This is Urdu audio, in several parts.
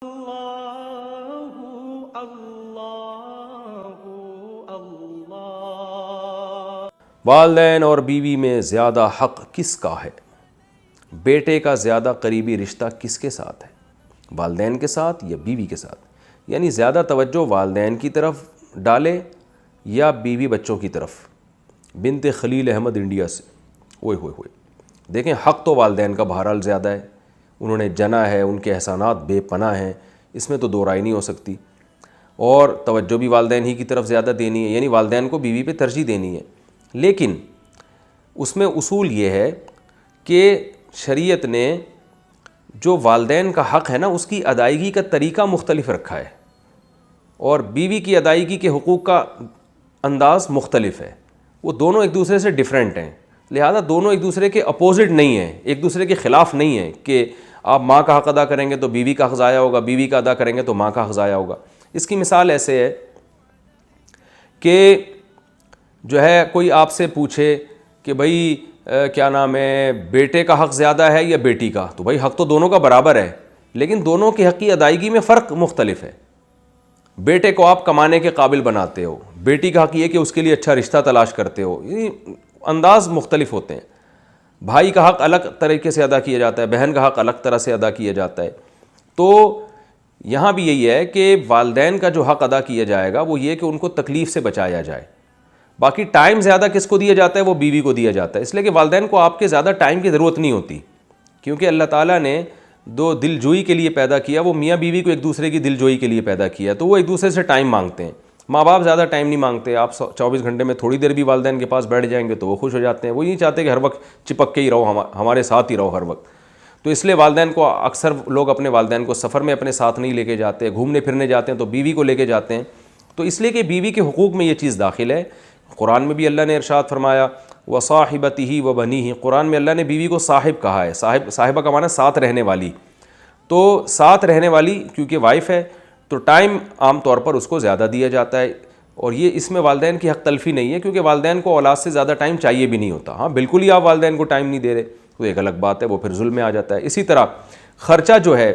اللہ اللہ اللہ۔ والدین اور بیوی میں زیادہ حق کس کا ہے؟ بیٹے کا زیادہ قریبی رشتہ کس کے ساتھ ہے؟ والدین کے ساتھ یا بیوی کے ساتھ؟ یعنی زیادہ توجہ والدین کی طرف ڈالے یا بیوی بچوں کی طرف؟ بنت خلیل احمد انڈیا سے، اوئے ہوئے ہوئے، دیکھیں حق تو والدین کا بہرحال زیادہ ہے، انہوں نے جنا ہے، ان کے احسانات بے پناہ ہیں، اس میں تو دو رائے نہیں ہو سکتی، اور توجہ بھی والدین ہی کی طرف زیادہ دینی ہے، یعنی والدین کو بیوی پہ ترجیح دینی ہے۔ لیکن اس میں اصول یہ ہے کہ شریعت نے جو والدین کا حق ہے نا، اس کی ادائیگی کا طریقہ مختلف رکھا ہے، اور بیوی کی ادائیگی کے حقوق کا انداز مختلف ہے، وہ دونوں ایک دوسرے سے ڈیفرنٹ ہیں، لہذا دونوں ایک دوسرے کے اپوزٹ نہیں ہیں، ایک دوسرے کے خلاف نہیں ہیں کہ آپ ماں کا حق ادا کریں گے تو بیوی کا حق ضائع ہوگا، بیوی کا ادا کریں گے تو ماں کا حق ضائع ہوگا۔ اس کی مثال ایسے ہے کہ جو ہے کوئی آپ سے پوچھے کہ بھائی کیا نام ہے، بیٹے کا حق زیادہ ہے یا بیٹی کا؟ تو بھائی حق تو دونوں کا برابر ہے، لیکن دونوں کی حق کی ادائیگی میں فرق مختلف ہے۔ بیٹے کو آپ کمانے کے قابل بناتے ہو، بیٹی کا حق یہ کہ اس کے لیے اچھا رشتہ تلاش کرتے ہو، یعنی انداز مختلف ہوتے ہیں۔ بھائی کا حق الگ طریقے سے ادا کیا جاتا ہے، بہن کا حق الگ طرح سے ادا کیا جاتا ہے۔ تو یہاں بھی یہی ہے کہ والدین کا جو حق ادا کیا جائے گا وہ یہ کہ ان کو تکلیف سے بچایا جائے، باقی ٹائم زیادہ کس کو دیا جاتا ہے؟ وہ بیوی کو دیا جاتا ہے، اس لیے کہ والدین کو آپ کے زیادہ ٹائم کی ضرورت نہیں ہوتی، کیونکہ اللہ تعالیٰ نے دو دل جوئی کے لیے پیدا کیا، وہ میاں بیوی کو ایک دوسرے کی دل جوئی کے لیے پیدا کیا، تو وہ ایک دوسرے سے ٹائم مانگتے ہیں۔ ماں باپ زیادہ ٹائم نہیں مانگتے، آپ 24 گھنٹے میں تھوڑی دیر بھی والدین کے پاس بیٹھ جائیں گے تو وہ خوش ہو جاتے ہیں، وہ نہیں چاہتے کہ ہر وقت چپک کے ہی رہو، ہمارے ساتھ ہی رہو ہر وقت۔ تو اس لیے والدین کو اکثر لوگ اپنے والدین کو سفر میں اپنے ساتھ نہیں لے کے جاتے، گھومنے پھرنے جاتے ہیں تو بیوی کو لے کے جاتے ہیں، تو اس لیے کہ بیوی کے حقوق میں یہ چیز داخل ہے۔ قرآن میں بھی اللہ نے ارشاد فرمایا وَصَاحِبَتِهِ وَبَنِيهِ، قرآن میں اللہ نے بیوی کو صاحب کہا ہے، صاحبہ کا معنی ساتھ رہنے والی، تو ساتھ رہنے والی کیونکہ وائف ہے تو ٹائم عام طور پر اس کو زیادہ دیا جاتا ہے، اور یہ اس میں والدین کی حق تلفی نہیں ہے، کیونکہ والدین کو اولاد سے زیادہ ٹائم چاہیے بھی نہیں ہوتا۔ ہاں بالکل ہی آپ والدین کو ٹائم نہیں دے رہے تو ایک الگ بات ہے، وہ پھر ظلم میں آ جاتا ہے۔ اسی طرح خرچہ جو ہے،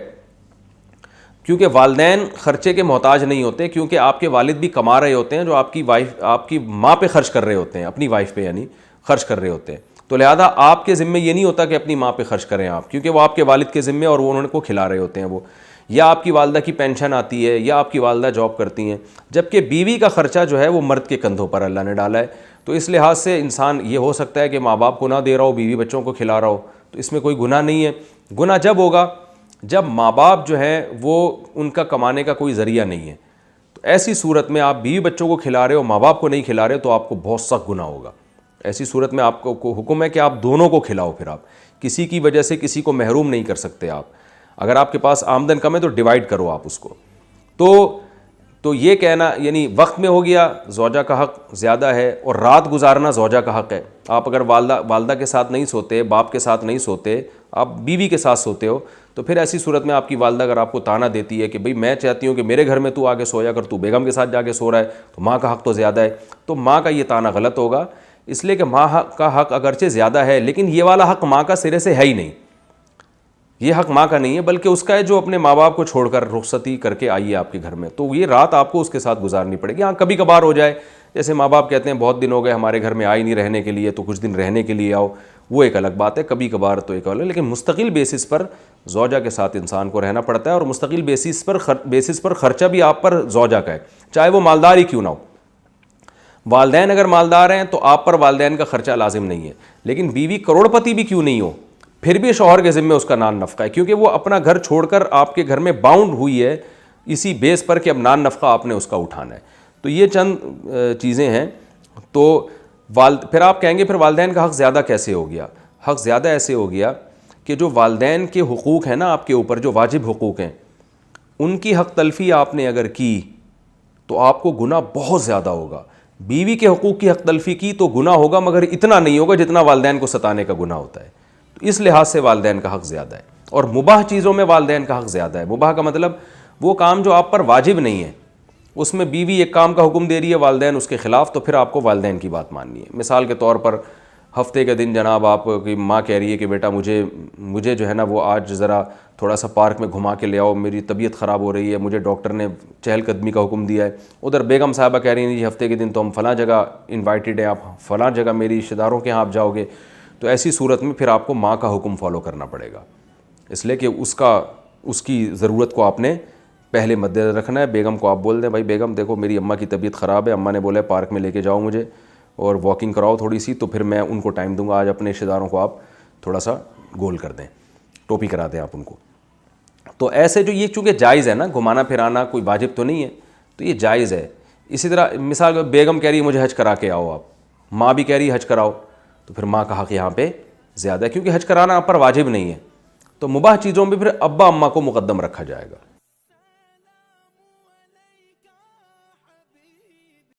کیونکہ والدین خرچے کے محتاج نہیں ہوتے، کیونکہ آپ کے والد بھی کما رہے ہوتے ہیں جو آپ کی ماں پہ خرچ کر رہے ہوتے ہیں، اپنی وائف پہ یعنی خرچ کر رہے ہوتے ہیں، تو لہذا آپ کے ذمے یہ نہیں ہوتا کہ اپنی ماں پہ خرچ کریں آپ، کیونکہ وہ آپ کے والد کے ذمے اور وہ انہوں کو کھلا رہے ہوتے ہیں، وہ یا آپ کی والدہ کی پینشن آتی ہے یا آپ کی والدہ جاب کرتی ہیں، جبکہ بیوی کا خرچہ جو ہے وہ مرد کے کندھوں پر اللہ نے ڈالا ہے۔ تو اس لحاظ سے انسان یہ ہو سکتا ہے کہ ماں باپ کو نہ دے رہا ہو، بیوی بچوں کو کھلا رہا ہو، تو اس میں کوئی گناہ نہیں ہے۔ گناہ جب ہوگا جب ماں باپ جو ہیں وہ ان کا کمانے کا کوئی ذریعہ نہیں ہے، تو ایسی صورت میں آپ بیوی بچوں کو کھلا رہے ہو، ماں باپ کو نہیں کھلا رہے، تو آپ کو بہت سخت گناہ ہوگا۔ ایسی صورت میں آپ کو حکم ہے کہ آپ دونوں کو کھلاؤ، پھر آپ کسی کی وجہ سے کسی کو محروم نہیں کر سکتے آپ۔ اگر آپ کے پاس آمدن کم ہے تو ڈیوائیڈ کرو آپ اس کو۔ تو یہ کہنا یعنی وقت میں ہو گیا زوجہ کا حق زیادہ ہے، اور رات گزارنا زوجہ کا حق ہے۔ آپ اگر والدہ کے ساتھ نہیں سوتے، باپ کے ساتھ نہیں سوتے، آپ بیوی کے ساتھ سوتے ہو، تو پھر ایسی صورت میں آپ کی والدہ اگر آپ کو تانا دیتی ہے کہ بھئی میں چاہتی ہوں کہ میرے گھر میں تو آ کے سویا کر، تو بیگم کے ساتھ جا کے سو رہا ہے، تو ماں کا حق تو زیادہ ہے، تو ماں کا یہ تانا غلط ہوگا، اس لیے کہ ماں کا حق اگرچہ زیادہ ہے لیکن یہ والا حق ماں کا سرے سے ہے ہی نہیں، یہ حق ماں کا نہیں ہے بلکہ اس کا ہے جو اپنے ماں باپ کو چھوڑ کر رخصتی کر کے آئی ہے آپ کے گھر میں، تو یہ رات آپ کو اس کے ساتھ گزارنی پڑے گی۔ ہاں کبھی کبھار ہو جائے، جیسے ماں باپ کہتے ہیں بہت دن ہو گئے ہمارے گھر میں آئی نہیں رہنے کے لیے، تو کچھ دن رہنے کے لیے آؤ، وہ ایک الگ بات ہے، کبھی کبھار تو ایک الگ، لیکن مستقل بیسس پر زوجہ کے ساتھ انسان کو رہنا پڑتا ہے، اور مستقل بیسس پر خرچہ بھی آپ پر زوجہ کا ہے، چاہے وہ مالدار ہی کیوں نہ ہو۔ والدین اگر مالدار ہیں تو آپ پر والدین کا خرچہ لازم نہیں ہے، لیکن بیوی کروڑ پتی بھی کیوں نہیں ہو، پھر بھی شوہر کے ذمے اس کا نان نفقہ ہے، کیونکہ وہ اپنا گھر چھوڑ کر آپ کے گھر میں باؤنڈ ہوئی ہے اسی بیس پر کہ اب نان نفقہ آپ نے اس کا اٹھانا ہے۔ تو یہ چند چیزیں ہیں۔ تو پھر آپ کہیں گے پھر والدین کا حق زیادہ کیسے ہو گیا؟ حق زیادہ ایسے ہو گیا کہ جو والدین کے حقوق ہیں نا آپ کے اوپر، جو واجب حقوق ہیں، ان کی حق تلفی آپ نے اگر کی تو آپ کو گناہ بہت زیادہ ہوگا۔ بیوی کے حقوق کی حق تلفی کی تو گناہ ہوگا، مگر اتنا نہیں ہوگا جتنا والدین کو ستانے کا گناہ ہوتا ہے، تو اس لحاظ سے والدین کا حق زیادہ ہے۔ اور مباح چیزوں میں والدین کا حق زیادہ ہے۔ مباح کا مطلب وہ کام جو آپ پر واجب نہیں ہے، اس میں بیوی ایک کام کا حکم دے رہی ہے، والدین اس کے خلاف، تو پھر آپ کو والدین کی بات ماننی ہے۔ مثال کے طور پر ہفتے کے دن جناب آپ کی ماں کہہ رہی ہے کہ بیٹا مجھے جو ہے نا وہ آج ذرا تھوڑا سا پارک میں گھما کے لے آؤ، میری طبیعت خراب ہو رہی ہے، مجھے ڈاکٹر نے چہل قدمی کا حکم دیا ہے. ادھر بیگم صاحبہ کہہ رہی ہیں جی ہفتے کے دن تو ہم فلاں جگہ انوائٹیڈ ہیں، آپ فلاں جگہ میری رشتہ داروں کے یہاں آپ جاؤ گے. تو ایسی صورت میں پھر آپ کو ماں کا حکم فالو کرنا پڑے گا، اس لیے کہ اس کی ضرورت کو آپ نے پہلے مد نظر رکھنا ہے. بیگم کو آپ بول دیں بھائی بیگم دیکھو میری اماں کی طبیعت خراب ہے، اماں نے بولا ہے پارک میں لے کے جاؤ مجھے اور واکنگ کراؤ تھوڑی سی، تو پھر میں ان کو ٹائم دوں گا. آج اپنے رشتہ داروں کو آپ تھوڑا سا گول کر دیں، ٹوپی کرا دیں آپ ان کو. تو ایسے جو یہ چونکہ جائز ہے نا، گھمانا پھرانا کوئی واجب تو نہیں ہے، تو یہ جائز ہے. اسی طرح مثال بیگم کہہ رہی ہے مجھے حج کرا کے آؤ، آپ ماں بھی کہہ رہی ہے حج کراؤ، تو پھر ماں کا حق یہاں پہ زیادہ ہے، کیونکہ حج کرانا آپ پر واجب نہیں ہے. تو مباح چیزوں میں پھر ابا اماں کو مقدم رکھا جائے گا.